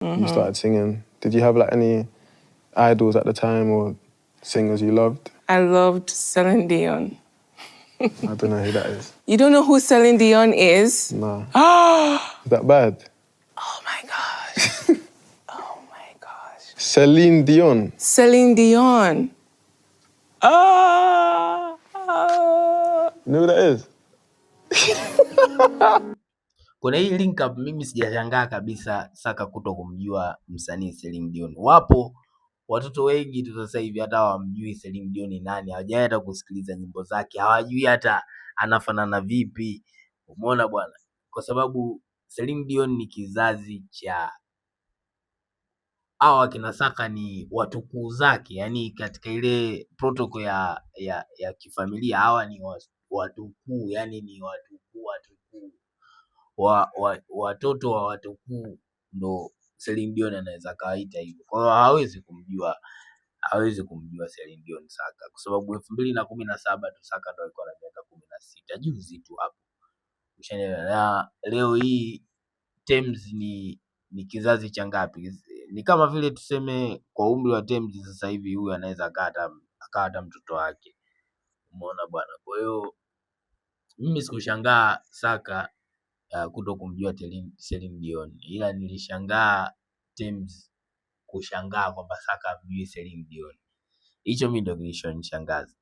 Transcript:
you started singing. Did you have like any idols at the time or singers you loved? I loved Celine Dion. I don't know who that is. You don't know who Celine Dion is? Nah. Ah! Is that bad? Oh my gosh. Oh my gosh. Celine Dion. Celine Dion. Ah! You know who that is? Kuna hii link up mimi sijashangaa kabisa Saka kuto kumjua msanii Celine Dion. Wapo watoto wengi tu sasa hivi hata hawamjui Celine Dion ni nani, hawajawahi hata kusikiliza nyimbo zake, hawajui hata anafanana vipi. Umeona bwana? Kwa sababu Celine Dion ni kizazi cha hawa kina Saka, ni watukuu zake, yani katika ile protocol ya kifamilia hawa ni watukuu, yani ni watukuu watoto wa watukuu, ndo Celine Dion anaweza kaita hivyo. Kwa hiyo hawezi kumjua Celine Dion Saka, kwa sababu 2017 tu Saka ndo alikuwa na miaka 16, juzi tu hapo. Na leo hii Tems ni kizazi cha ngapi? Ni kama vile tuseme kwa umri wa Tems sasa hivi huyu anaweza akawa hata mtoto wake. Umeona bwana? Kwa hiyo mimi sikushangaa Saka kuto kumjua Celine Dion, ila nilishangaa Tems kushangaa kwamba Saka amjui Celine Dion. Hicho mimi ndio kilichonishangaza.